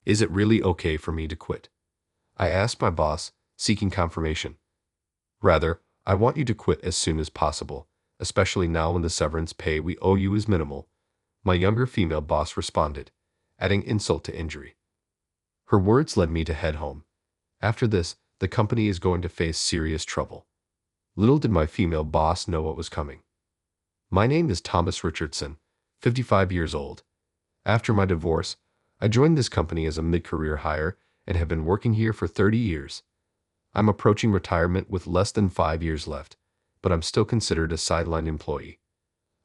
Is it really okay for me to quit? I asked my boss, seeking confirmation. Rather, I want you to quit as soon as possible, especially now when the severance pay we owe you is minimal, my younger female boss responded, adding insult to injury. Her words led me to head home. After this, the company is going to face serious trouble. Little did my female boss know what was coming. My name is Thomas Richardson, 55 years old. After my divorce, I joined this company as a mid-career hire and have been working here for 30 years. I'm approaching retirement with less than 5 years left, but I'm still considered a sidelined employee.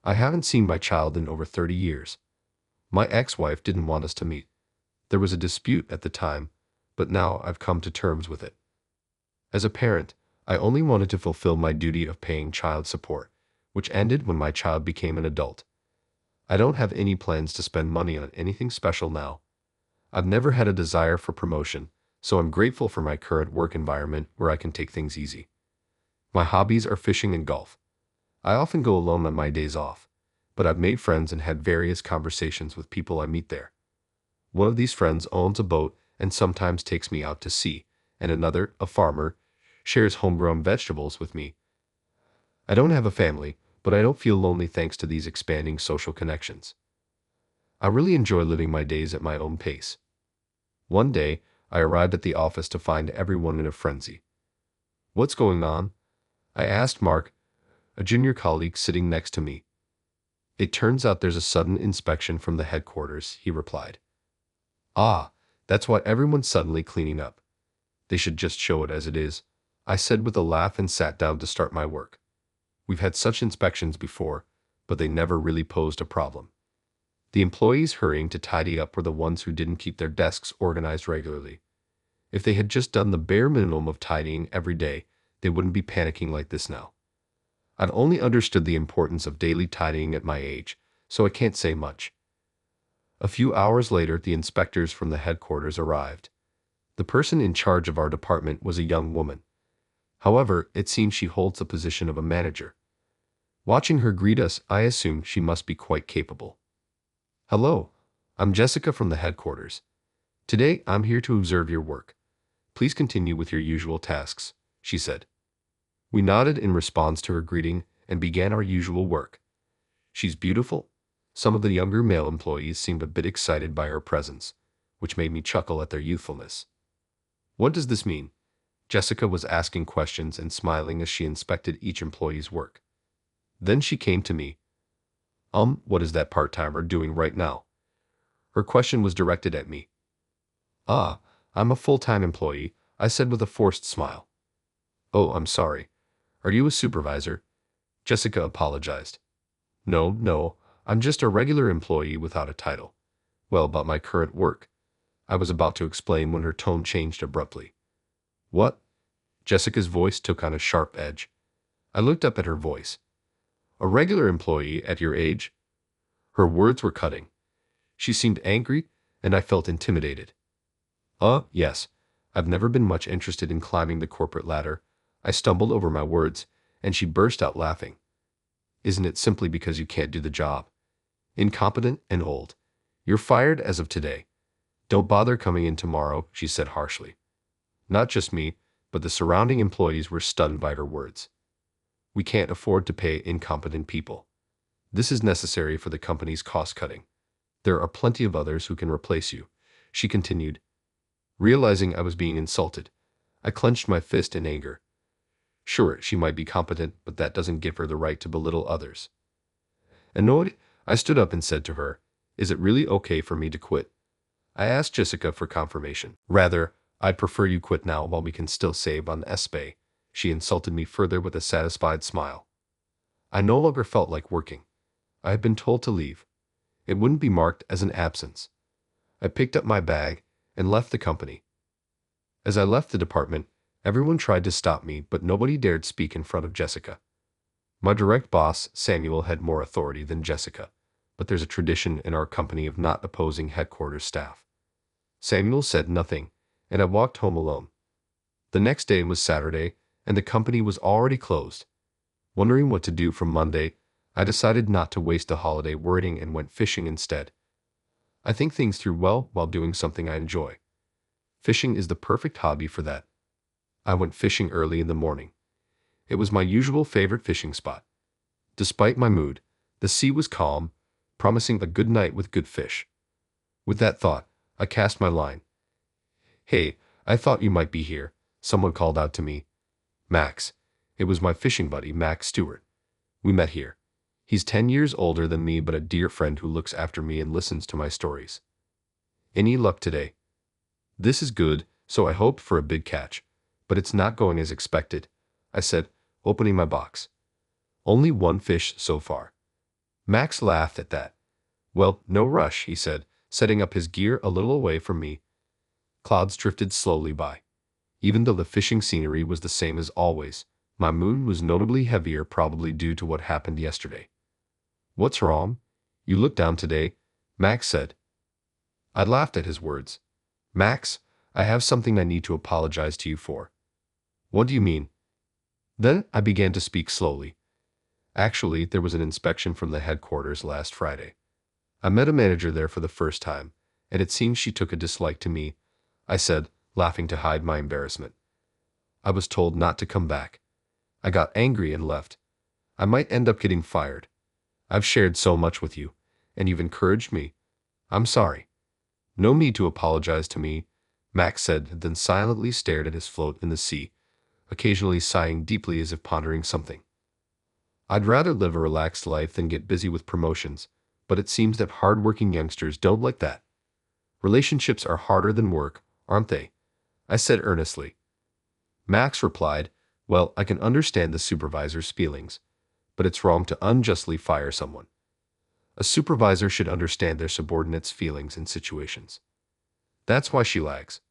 I haven't seen my child in over 30 years. My ex-wife didn't want us to meet. There was a dispute at the time, but now I've come to terms with it. As a parent, I only wanted to fulfill my duty of paying child support, which ended when my child became an adult. I don't have any plans to spend money on anything special now. I've never had a desire for promotion, so I'm grateful for my current work environment where I can take things easy. My hobbies are fishing and golf. I often go alone on my days off, but I've made friends and had various conversations with people I meet there. One of these friends owns a boat and sometimes takes me out to sea, and another, a farmer, shares homegrown vegetables with me. I don't have a family, but I don't feel lonely thanks to these expanding social connections. I really enjoy living my days at my own pace. One day, I arrived at the office to find everyone in a frenzy. "What's going on?" I asked Mark, a junior colleague sitting next to me. "It turns out there's a sudden inspection from the headquarters," he replied. "Ah, that's why everyone's suddenly cleaning up. They should just show it as it is," I said with a laugh and sat down to start my work. We've had such inspections before, but they never really posed a problem. The employees hurrying to tidy up were the ones who didn't keep their desks organized regularly. If they had just done the bare minimum of tidying every day, they wouldn't be panicking like this now. I've only understood the importance of daily tidying at my age, so I can't say much. A few hours later, the inspectors from the headquarters arrived. The person in charge of our department was a young woman. However, it seems she holds the position of a manager. Watching her greet us, I assumed she must be quite capable. "Hello, I'm Jessica from the headquarters. Today, I'm here to observe your work. Please continue with your usual tasks," she said. We nodded in response to her greeting and began our usual work. "She's beautiful." Some of the younger male employees seemed a bit excited by her presence, which made me chuckle at their youthfulness. "What does this mean?" Jessica was asking questions and smiling as she inspected each employee's work. Then she came to me. What is that part-timer doing right now?" Her question was directed at me. "Ah, I'm a full-time employee," I said with a forced smile. "Oh, I'm sorry. Are you a supervisor?" Jessica apologized. No, I'm just a regular employee without a title." "Well, about my current work," I was about to explain when her tone changed abruptly. "What?" Jessica's voice took on a sharp edge. I looked up at her voice. "A regular employee at your age?" Her words were cutting. She seemed angry, and I felt intimidated. Yes. I've never been much interested in climbing the corporate ladder." I stumbled over my words, and she burst out laughing. "Isn't it simply because you can't do the job? Incompetent and old. You're fired as of today. Don't bother coming in tomorrow," she said harshly. Not just me, but the surrounding employees were stunned by her words. "We can't afford to pay incompetent people. This is necessary for the company's cost-cutting. There are plenty of others who can replace you," she continued. Realizing I was being insulted, I clenched my fist in anger. Sure, she might be competent, but that doesn't give her the right to belittle others. Annoyed, I stood up and said to her, "Is it really okay for me to quit?" I asked Jessica for confirmation. "Rather, I'd prefer you quit now while we can still save on S-pay." She insulted me further with a satisfied smile. I no longer felt like working. I had been told to leave. It wouldn't be marked as an absence. I picked up my bag and left the company. As I left the department, everyone tried to stop me, but nobody dared speak in front of Jessica. My direct boss, Samuel, had more authority than Jessica, but there's a tradition in our company of not opposing headquarters staff. Samuel said nothing, and I walked home alone. The next day was Saturday, and the company was already closed. Wondering what to do from Monday, I decided not to waste a holiday worrying and went fishing instead. I think things through well while doing something I enjoy. Fishing is the perfect hobby for that. I went fishing early in the morning. It was my usual favorite fishing spot. Despite my mood, the sea was calm, promising a good night with good fish. With that thought, I cast my line. "Hey, I thought you might be here," someone called out to me. "Max." It was my fishing buddy, Max Stewart. "We met here. He's 10 years older than me, but a dear friend who looks after me and listens to my stories. Any luck today?" "This is good, so I hoped for a big catch, but it's not going as expected," I said, opening my box. "Only one fish so far." Max laughed at that. "Well, no rush," he said, setting up his gear a little away from me. Clouds drifted slowly by. Even though the fishing scenery was the same as always, my mood was notably heavier, probably due to what happened yesterday. "What's wrong? You look down today," Max said. I laughed at his words. "Max, I have something I need to apologize to you for." "What do you mean?" Then I began to speak slowly. "Actually, there was an inspection from the headquarters last Friday. I met a manager there for the first time, and it seems she took a dislike to me," I said, laughing to hide my embarrassment. "I was told not to come back. I got angry and left. I might end up getting fired. I've shared so much with you, and you've encouraged me. I'm sorry." "No need to apologize to me," Max said, then silently stared at his float in the sea, occasionally sighing deeply as if pondering something. "I'd rather live a relaxed life than get busy with promotions, but it seems that hard-working youngsters don't like that. Relationships are harder than work, aren't they?" I said earnestly. Max replied, "Well, I can understand the supervisor's feelings, but it's wrong to unjustly fire someone. A supervisor should understand their subordinates' feelings and situations. That's why she lags.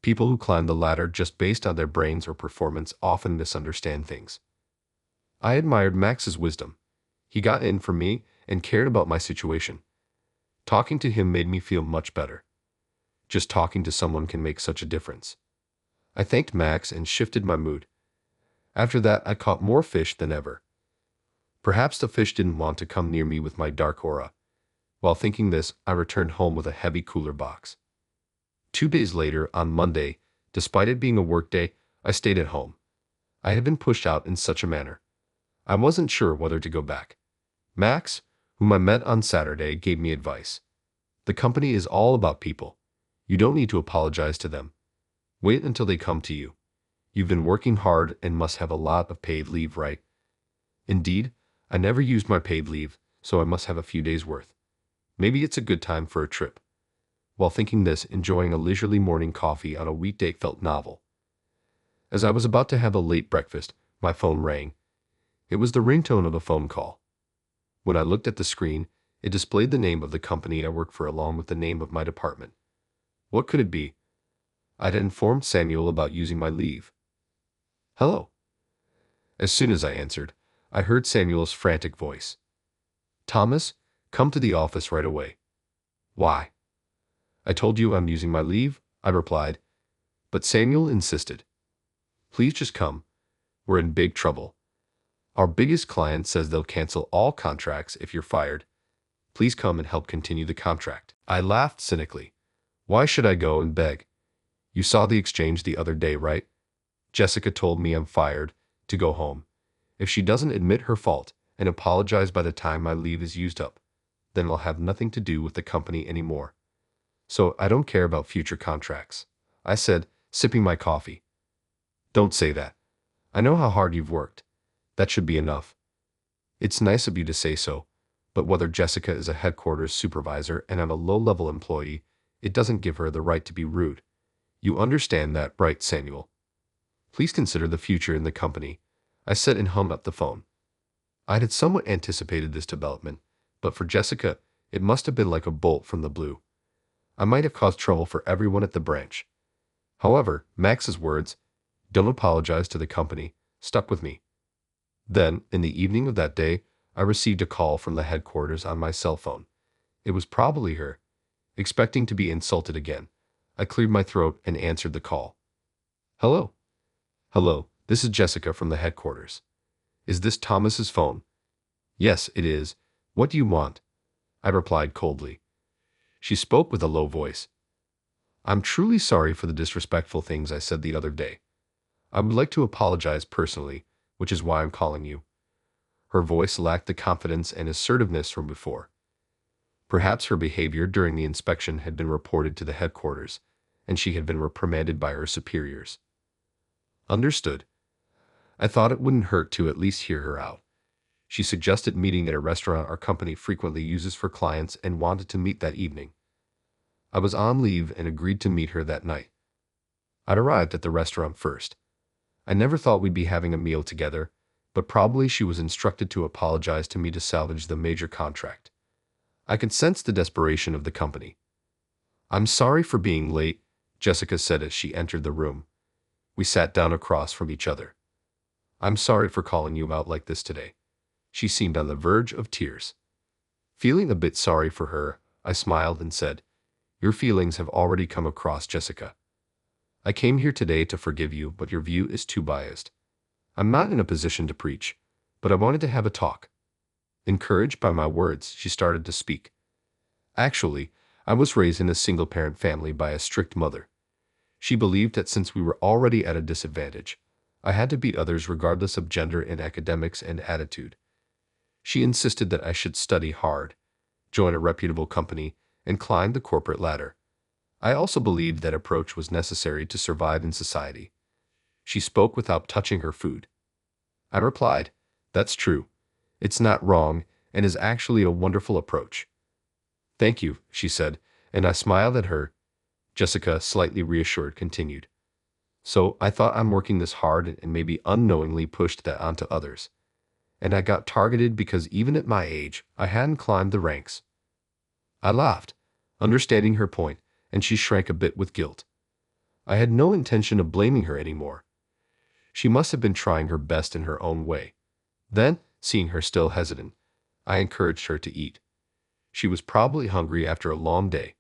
People who climb the ladder just based on their brains or performance often misunderstand things." I admired Max's wisdom. He got in for me and cared about my situation. Talking to him made me feel much better. Just talking to someone can make such a difference. I thanked Max and shifted my mood. After that, I caught more fish than ever. Perhaps the fish didn't want to come near me with my dark aura. While thinking this, I returned home with a heavy cooler box. 2 days later, on Monday, despite it being a work day, I stayed at home. I had been pushed out in such a manner. I wasn't sure whether to go back. Max, whom I met on Saturday, gave me advice. "The company is all about people. You don't need to apologize to them. Wait until they come to you. You've been working hard and must have a lot of paid leave, right?" Indeed, I never used my paid leave, so I must have a few days' worth. Maybe it's a good time for a trip. While thinking this, enjoying a leisurely morning coffee on a weekday felt novel. As I was about to have a late breakfast, my phone rang. It was the ringtone of a phone call. When I looked at the screen, it displayed the name of the company I work for along with the name of my department. What could it be? I'd informed Samuel about using my leave. "Hello." As soon as I answered, I heard Samuel's frantic voice. "Thomas, come to the office right away." "Why?" "I told you I'm using my leave," I replied. But Samuel insisted. "Please just come. We're in big trouble. Our biggest client says they'll cancel all contracts if you're fired. Please come and help continue the contract." I laughed cynically. "Why should I go and beg? You saw the exchange the other day, right? Jessica told me I'm fired, to go home. If she doesn't admit her fault and apologize by the time my leave is used up, then I'll have nothing to do with the company anymore. So I don't care about future contracts," I said, sipping my coffee. "Don't say that. I know how hard you've worked. That should be enough. It's nice of you to say so, but whether Jessica is a headquarters supervisor and I'm a low-level employee, it doesn't give her the right to be rude. You understand that, right, Samuel? Please consider the future in the company," I said and hung up the phone. I had somewhat anticipated this development, but for Jessica, it must have been like a bolt from the blue. I might have caused trouble for everyone at the branch. However, Max's words, "Don't apologize to the company," stuck with me. Then, in the evening of that day, I received a call from the headquarters on my cell phone. It was probably her. Expecting to be insulted again, I cleared my throat and answered the call. "Hello." "Hello, this is Jessica from the headquarters. Is this Thomas's phone?" "Yes, it is. What do you want?" I replied coldly. She spoke with a low voice. I'm truly sorry for the disrespectful things I said the other day. I would like to apologize personally, which is why I'm calling you. Her voice lacked the confidence and assertiveness from before. Perhaps her behavior during the inspection had been reported to the headquarters, and she had been reprimanded by her superiors. Understood. I thought it wouldn't hurt to at least hear her out. She suggested meeting at a restaurant our company frequently uses for clients and wanted to meet that evening. I was on leave and agreed to meet her that night. I'd arrived at the restaurant first. I never thought we'd be having a meal together, but probably she was instructed to apologize to me to salvage the major contract. I could sense the desperation of the company. I'm sorry for being late, Jessica said as she entered the room. We sat down across from each other. I'm sorry for calling you out like this today. She seemed on the verge of tears. Feeling a bit sorry for her, I smiled and said, Your feelings have already come across, Jessica. I came here today to forgive you, but your view is too biased. I'm not in a position to preach, but I wanted to have a talk. Encouraged by my words, she started to speak. Actually, I was raised in a single-parent family by a strict mother. She believed that since we were already at a disadvantage, I had to beat others regardless of gender in academics and attitude. She insisted that I should study hard, join a reputable company, and climb the corporate ladder. I also believed that approach was necessary to survive in society. She spoke without touching her food. I replied, That's true. It's not wrong, and is actually a wonderful approach. Thank you, she said, and I smiled at her. Jessica, slightly reassured, continued. So I thought I'm working this hard and maybe unknowingly pushed that onto others. And I got targeted because even at my age, I hadn't climbed the ranks. I laughed, understanding her point, and she shrank a bit with guilt. I had no intention of blaming her anymore. She must have been trying her best in her own way. Then, seeing her still hesitant, I encouraged her to eat. She was probably hungry after a long day.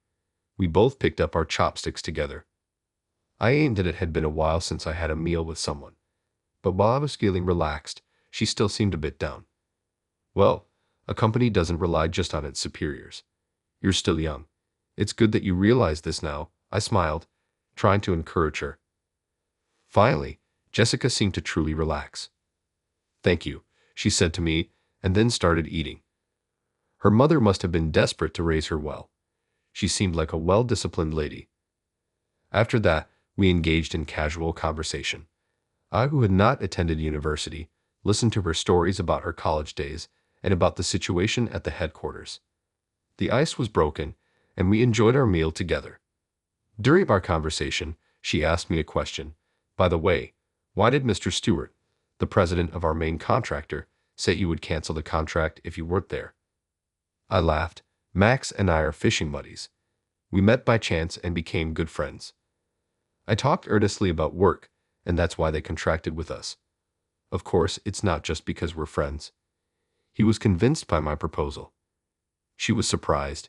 We both picked up our chopsticks together. I aimed at it had been a while since I had a meal with someone. But while I was feeling relaxed, she still seemed a bit down. Well, a company doesn't rely just on its superiors. You're still young. It's good that you realize this now, I smiled, trying to encourage her. Finally, Jessica seemed to truly relax. Thank you, she said to me, and then started eating. Her mother must have been desperate to raise her well. She seemed like a well-disciplined lady. After that, we engaged in casual conversation. I, who had not attended university, listened to her stories about her college days and about the situation at the headquarters. The ice was broken, and we enjoyed our meal together. During our conversation, she asked me a question. By the way, why did Mr. Stewart, the president of our main contractor, say you would cancel the contract if you weren't there? I laughed. Max and I are fishing buddies. We met by chance and became good friends. I talked earnestly about work, and that's why they contracted with us. Of course, it's not just because we're friends. He was convinced by my proposal. She was surprised.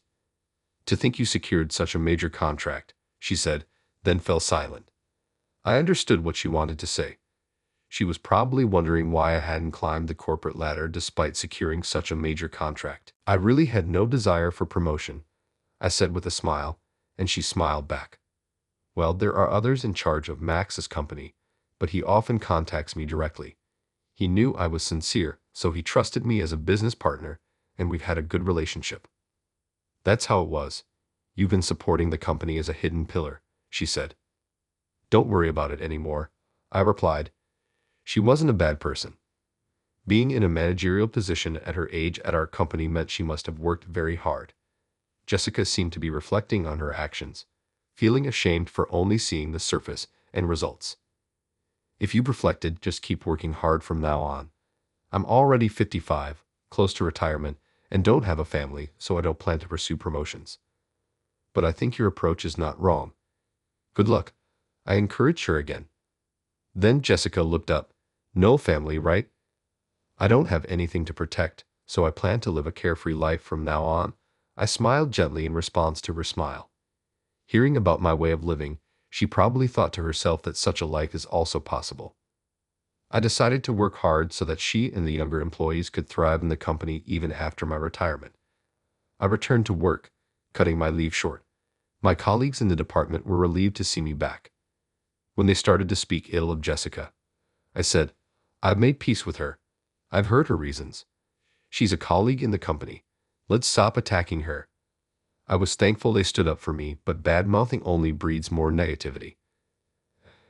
To think you secured such a major contract, she said, then fell silent. I understood what she wanted to say. She was probably wondering why I hadn't climbed the corporate ladder despite securing such a major contract. I really had no desire for promotion, I said with a smile, and she smiled back. Well, there are others in charge of Max's company, but he often contacts me directly. He knew I was sincere, so he trusted me as a business partner, and we've had a good relationship. That's how it was. You've been supporting the company as a hidden pillar, she said. Don't worry about it anymore, I replied. She wasn't a bad person. Being in a managerial position at her age at our company meant she must have worked very hard. Jessica seemed to be reflecting on her actions, feeling ashamed for only seeing the surface and results. If you've reflected, just keep working hard from now on. I'm already 55, close to retirement, and don't have a family, so I don't plan to pursue promotions. But I think your approach is not wrong. Good luck, I encouraged her again. Then Jessica looked up. No family, right? I don't have anything to protect, so I plan to live a carefree life from now on. I smiled gently in response to her smile. Hearing about my way of living, she probably thought to herself that such a life is also possible. I decided to work hard so that she and the younger employees could thrive in the company even after my retirement. I returned to work, cutting my leave short. My colleagues in the department were relieved to see me back. When they started to speak ill of Jessica, I said, "I've made peace with her. I've heard her reasons. She's a colleague in the company. Let's stop attacking her." I was thankful they stood up for me, but bad-mouthing only breeds more negativity.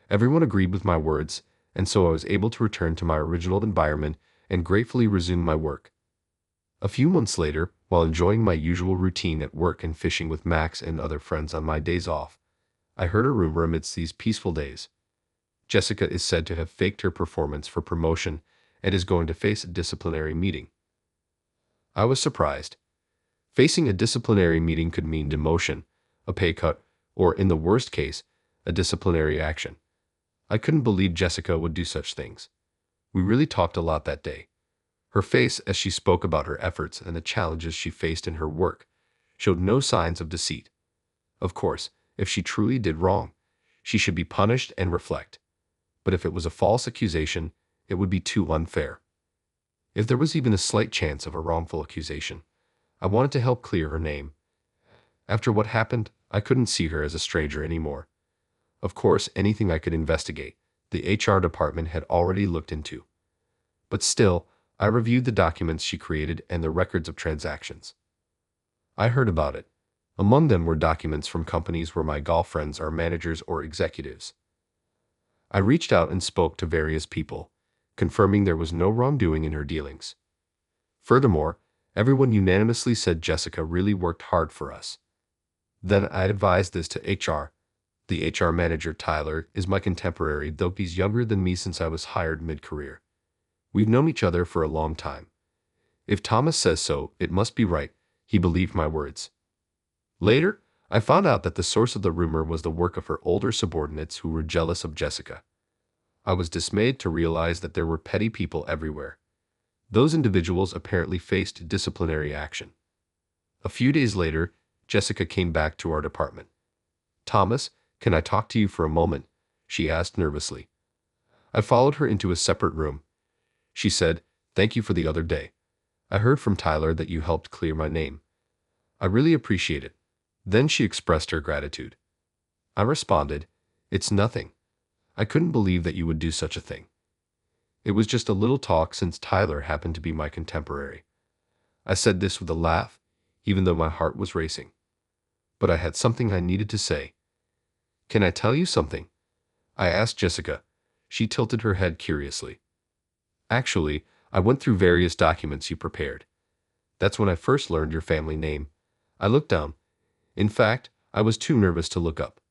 Everyone agreed with my words, and so I was able to return to my original environment and gratefully resume my work. A few months later, while enjoying my usual routine at work and fishing with Max and other friends on my days off, I heard a rumor amidst these peaceful days. Jessica is said to have faked her performance for promotion and is going to face a disciplinary meeting. I was surprised. Facing a disciplinary meeting could mean demotion, a pay cut, or, in the worst case, a disciplinary action. I couldn't believe Jessica would do such things. We really talked a lot that day. Her face, as she spoke about her efforts and the challenges she faced in her work, showed no signs of deceit. Of course, if she truly did wrong, she should be punished and reflect. But if it was a false accusation, it would be too unfair. If there was even a slight chance of a wrongful accusation, I wanted to help clear her name. After what happened, I couldn't see her as a stranger anymore. Of course, anything I could investigate, the HR department had already looked into. But still, I reviewed the documents she created and the records of transactions. I heard about it. Among them were documents from companies where my girlfriends are managers or executives. I reached out and spoke to various people, confirming there was no wrongdoing in her dealings. Furthermore, everyone unanimously said Jessica really worked hard for us. Then I advised this to HR. The HR manager, Tyler, is my contemporary, though he's younger than me since I was hired mid-career. We've known each other for a long time. If Thomas says so, it must be right. He believed my words. Later, I found out that the source of the rumor was the work of her older subordinates who were jealous of Jessica. I was dismayed to realize that there were petty people everywhere. Those individuals apparently faced disciplinary action. A few days later, Jessica came back to our department. "Thomas, can I talk to you for a moment?" she asked nervously. I followed her into a separate room. She said, "Thank you for the other day. I heard from Tyler that you helped clear my name. I really appreciate it." Then she expressed her gratitude. I responded, "It's nothing. I couldn't believe that you would do such a thing. It was just a little talk since Tyler happened to be my contemporary." I said this with a laugh, even though my heart was racing. But I had something I needed to say. "Can I tell you something?" I asked Jessica. She tilted her head curiously. "Actually, I went through various documents you prepared. That's when I first learned your family name." I looked down. In fact, I was too nervous to look up.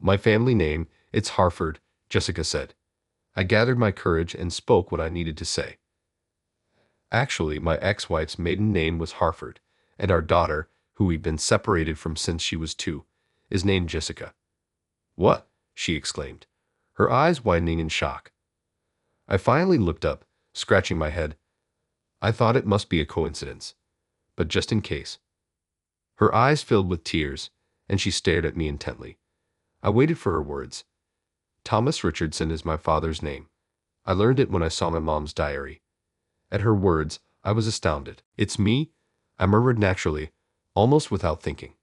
My family name, it's Harford," Jessica said. I gathered my courage and spoke what I needed to say. "Actually, my ex-wife's maiden name was Harford, and our daughter, who we've been separated from since she was 2, is named Jessica." "What?" she exclaimed, her eyes widening in shock. I finally looked up, scratching my head. I thought it must be a coincidence, but just in case. Her eyes filled with tears, and she stared at me intently. I waited for her words. "Thomas Richardson is my father's name. I learned it when I saw my mom's diary." At her words, I was astounded. "It's me?" I murmured naturally, almost without thinking.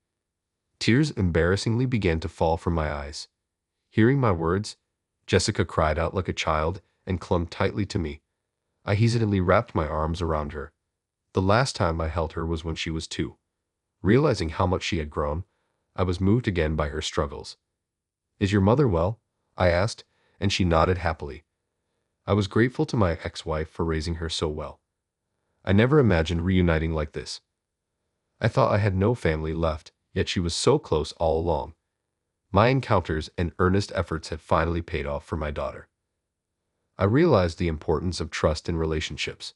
Tears embarrassingly began to fall from my eyes. Hearing my words, Jessica cried out like a child and clung tightly to me. I hesitantly wrapped my arms around her. The last time I held her was when she was 2. Realizing how much she had grown, I was moved again by her struggles. "Is your mother well?" I asked, and she nodded happily. I was grateful to my ex-wife for raising her so well. I never imagined reuniting like this. I thought I had no family left, yet she was so close all along. My encounters and earnest efforts had finally paid off for my daughter. I realized the importance of trust in relationships.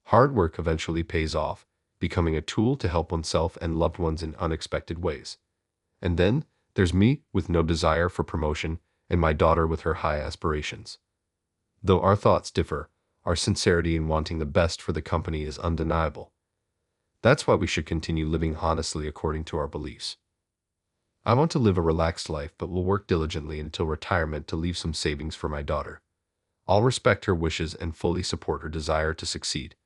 Hard work eventually pays off, becoming a tool to help oneself and loved ones in unexpected ways. And then, there's me with no desire for promotion and my daughter with her high aspirations. Though our thoughts differ, our sincerity in wanting the best for the company is undeniable. That's why we should continue living honestly according to our beliefs. I want to live a relaxed life but will work diligently until retirement to leave some savings for my daughter. I'll respect her wishes and fully support her desire to succeed.